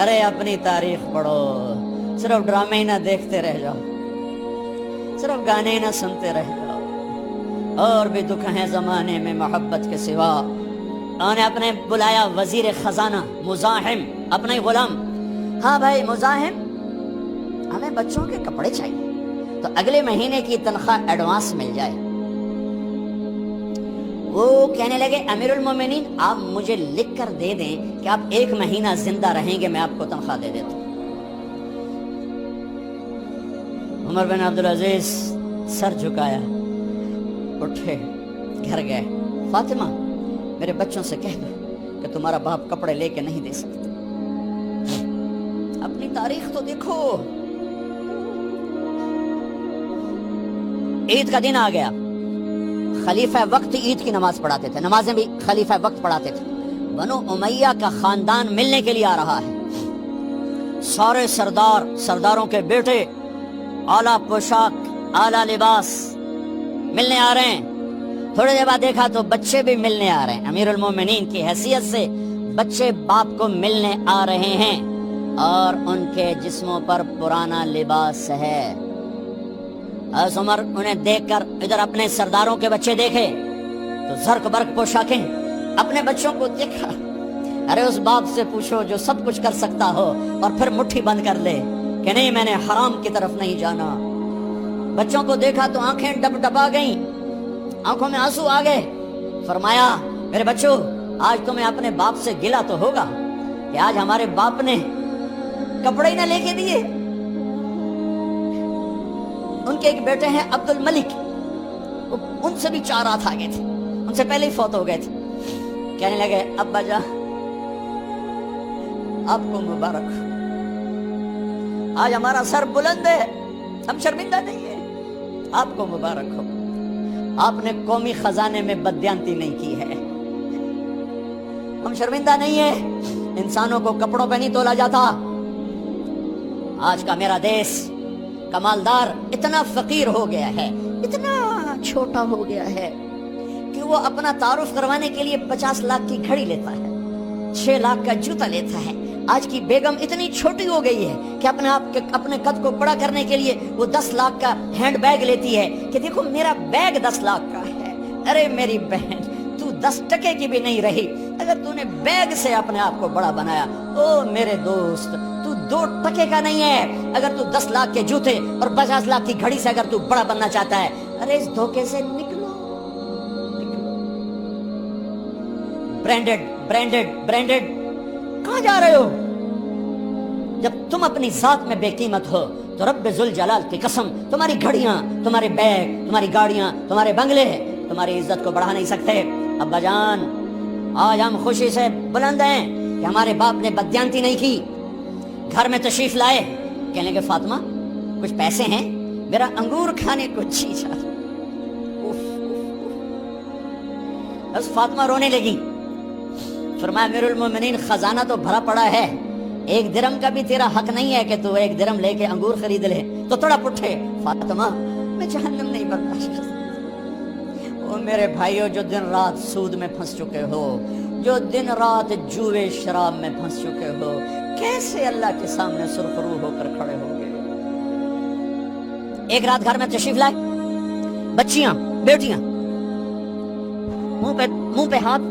ارے اپنی تاریخ پڑھو، صرف ڈرامے ہی نہ دیکھتے رہ جاؤ، صرف گانے ہی نہ سنتے رہ جاؤ، اور بھی دکھ ہیں زمانے میں محبت کے سوا۔ انہوں نے اپنے بلایا وزیر خزانہ مزاحم، اپنا ہی غلام، ہاں بھائی مزاحم، ہمیں بچوں کے کپڑے چاہیے تو اگلے مہینے کی تنخواہ ایڈوانس مل جائے۔ وہ کہنے لگے امیر المومنین آپ مجھے لکھ کر دے دیں کہ آپ 1 مہینہ زندہ رہیں گے، میں آپ کو تنخواہ دے دیتا ہوں۔ عمر بن عبدالعزیز سر جھکایا، اٹھے، گھر گئے، فاطمہ میرے بچوں سے کہہ دو کہ تمہارا باپ کپڑے لے کے نہیں دے سکتے۔ اپنی تاریخ تو دیکھو۔ عید کا دن آ گیا، خلیفہ وقت عید کی نماز پڑھاتے تھے، نمازیں بھی خلیفہ وقت پڑھاتے تھے۔ بنو امیہ کا خاندان ملنے کے لیے آ رہا ہے، سارے سرداروں کے بیٹے اعلیٰ پوشاک اعلیٰ لباس ملنے آ رہے ہیں۔ تھوڑی دیر بعد دیکھا تو بچے بھی ملنے آ رہے ہیں، امیر المومنین کی حیثیت سے بچے باپ کو ملنے آ رہے ہیں اور ان کے جسموں پر پرانا لباس ہے۔ حضرت عمر انہیں دیکھ کر ادھر اپنے سرداروں کے بچے دیکھے تو زرق برق پوشاکیں، اپنے بچوں کو دیکھا۔ ارے اس باپ سے پوچھو جو سب کچھ کر سکتا ہو اور پھر مٹھی بند کر لے کہ نہیں میں نے حرام کی طرف نہیں جانا۔ بچوں کو دیکھا تو آنکھیں ڈب ڈبا گئیں، آنکھوں میں آنسو آ گئے۔ فرمایا میرے بچوں آج تمہیں اپنے باپ سے گلہ تو ہوگا کہ آج ہمارے باپ نے کپڑے ہی نہ لے کے دیے۔ ان کے ایک بیٹے ہیں عبد الملک، ان سے بھی 4 ہاتھ آگے تھے، ان سے پہلے ہی فوت ہو گئے تھے۔ کہنے لگے ابا جان آپ کو مبارک، آج ہمارا سر بلند ہے، ہم شرمندہ نہیں ہیں، آپ کو مبارک ہو، آپ نے قومی خزانے میں بددیانتی نہیں کی ہے، ہم شرمندہ نہیں ہیں، انسانوں کو کپڑوں پہ نہیں تولا جاتا۔ آج کا میرا دیس کا مالدار اتنا فقیر ہو گیا ہے، اتنا چھوٹا ہو گیا ہے کہ وہ اپنا تعارف کروانے کے لیے 50 لاکھ کی گھڑی لیتا ہے، 6 لاکھ کا جوتا لیتا ہے۔ آج کی بیگم اتنی چھوٹی ہو گئی ہے کہ اپنے قد کو بڑا کرنے کے لیے وہ 10 لاکھ کا ہینڈ بیگ لیتی ہے کہ دیکھو میرا بیگ 10 لاکھ کا ہے۔ ارے میری بہن تو 10 ٹکے کی بھی نہیں رہی اگر تو نے بیگ سے اپنے آپ کو بڑا بنایا۔ او میرے دوست تو 2 ٹکے کا نہیں ہے اگر تو 10 لاکھ کے جوتے اور 50 لاکھ کی گھڑی سے اگر تو بڑا بننا چاہتا ہے۔ ارے اس دھوکے سے نکلو۔ برینڈڈ کہاں جا رہے ہو؟ جب تم اپنی ذات میں بے قیمت ہو تو رب ذوالجلال کی قسم تمہاری گھڑیاں، تمہارے بیگ، تمہاری گاڑیاں، تمہارے بنگلے تمہاری عزت کو بڑھا نہیں سکتے۔ ابا جان آج ہم خوشی سے بلند ہیں کہ ہمارے باپ نے بددیانتی نہیں کی۔ گھر میں تشریف لائے، کہنے لگے فاطمہ کچھ پیسے ہیں، میرا انگور کھانے کو جی چاہ۔ بس فاطمہ رونے لگی۔ فرمایا امیر المومنین خزانہ تو بھرا پڑا ہے، 1 درم کا بھی تیرا حق نہیں ہے کہ تو 1 درم لے کے انگور خرید لے۔ تو تھوڑا پٹھے فاطمہ میں جہنم نہیں برداشت کر سکتی۔ او میرے بھائیو جو دن رات سود میں پھنس چکے ہو، جو دن رات جوے شراب میں پھنس چکے ہو، کیسے اللہ کے سامنے سرخرو ہو کر کھڑے ہو گئے؟ ایک رات گھر میں تشریف لائے، بچیاں بیٹیاں منہ پہ ہاتھ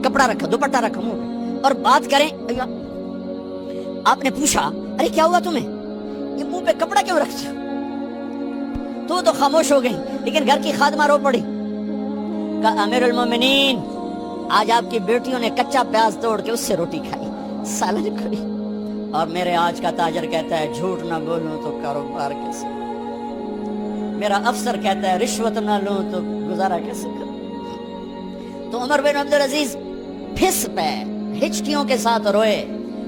کپڑا رکھا، دوپٹہ رکھا منہ پہ اور بات کریں۔ آپ نے پوچھا ارے کیا ہوا تمہیں، یہ منہ پہ کپڑا کیوں رکھتے؟ تو خاموش ہو گئی، لیکن گھر کی خادمہ رو پڑی۔ کہا امیر المومنین آج آپ کی بیٹیوں نے کچا پیاز توڑ کے اس سے روٹی کھائی، سالن کھائی، اور میرے آج کا تاجر کہتا ہے جھوٹ نہ بولوں تو کاروبار کیسے، میرا افسر کہتا ہے رشوت نہ لوں تو گزارا کیسے کروں۔ تو عمر بن عبدالعزیز پھس پہ ہچکیوں کے ساتھ روئے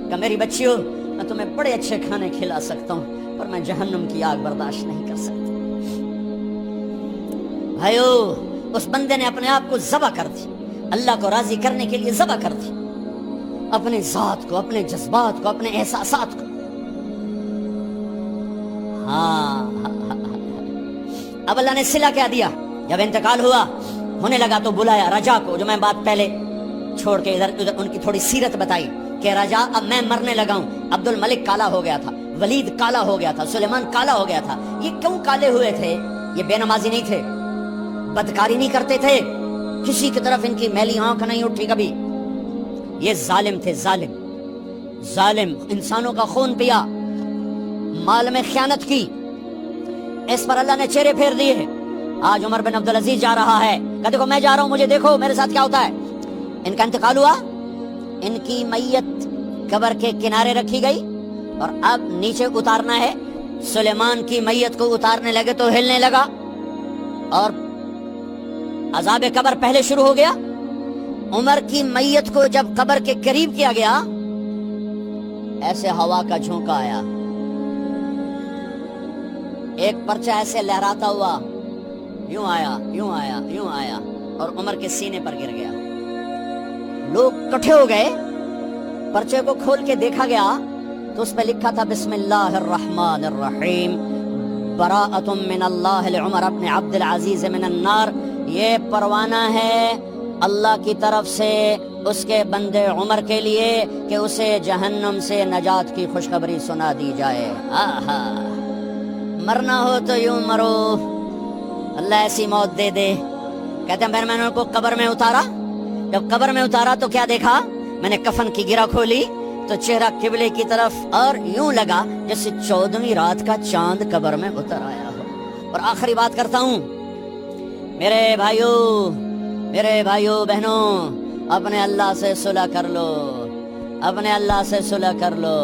کہ میری بچیوں میں تمہیں بڑے اچھے کھانے کھلا سکتا ہوں پر میں جہنم کی آگ برداشت نہیں کر سکتا۔ بھائیو اس بندے نے اپنے آپ کو ذبح کر دی، اللہ کو راضی کرنے کے لیے ذبح کر دی، اپنے ذات کو، اپنے جذبات کو، اپنے احساسات کو۔ ہاں اب اللہ نے صلہ کیا دیا، جب انتقال ہوا ہونے لگا تو بلایا رجا کو، جو میں بات پہلے چھوڑ کے ادھر ان کی تھوڑی سیرت بتائی کہ رجا اب میں مرنے لگا ہوں. عبد الملک کالا ہو گیا تھا, ولید کالا ہو گیا تھا, سلیمان کالا ہو گیا تھا. یہ کیوں کالے ہوئے تھے؟ یہ بے نمازی نہیں تھے, بدکاری نہیں کرتے تھے, کسی کی طرف ان کی میلی آنکھ نہیں اٹھی کبھی. یہ ظالم تھے, ظالم انسانوں کا خون پیا, مال میں خیانت کی. اس پر اللہ نے چہرے پھیر دیے. آج عمر بن عبدالعزیز جا رہا ہے, کہ دیکھو میں جا رہا ہوں, مجھے دیکھو میرے ساتھ کیا ہوتا ہے. ان کا انتقال ہوا, ان کی میت قبر کے کنارے رکھی گئی, اور اب نیچے اتارنا ہے. سلیمان کی میت کو اتارنے لگے تو ہلنے لگا, اور عذاب قبر پہلے شروع ہو گیا. عمر کی میت کو جب قبر کے قریب کیا گیا, ایسے ہوا کا جھونکا آیا, ایک پرچہ ایسے لہراتا ہوا یوں آیا, یوں آیا, یوں آیا, اور عمر کے سینے پر گر گیا. لوگ کٹھے ہو گئے, پرچے کو کھول کے دیکھا گیا تو اس پہ لکھا تھا بسم اللہ الرحمن الرحیم براءۃ من اللہ لعمر بن عبد العزیز من النار. یہ پروانہ ہے اللہ کی طرف سے اس کے بندے عمر کے لیے کہ اسے جہنم سے نجات کی خوشخبری سنا دی جائے. آہا, مرنا ہو تو یوں مرو, اللہ ایسی موت دے دے. کہتے ہیں پھر میں نے ان کو قبر میں اتارا. جب قبر میں اتارا تو کیا دیکھا, میں نے کفن کی گرہ کھولی تو چہرہ قبلے کی طرف, اور یوں لگا جیسے 14ویں رات کا چاند قبر میں اتر آیا ہو. اور آخری بات کرتا ہوں, میرے بھائیوں بہنوں, اپنے اللہ سے صلح کر لو, اپنے اللہ سے صلح کر لو.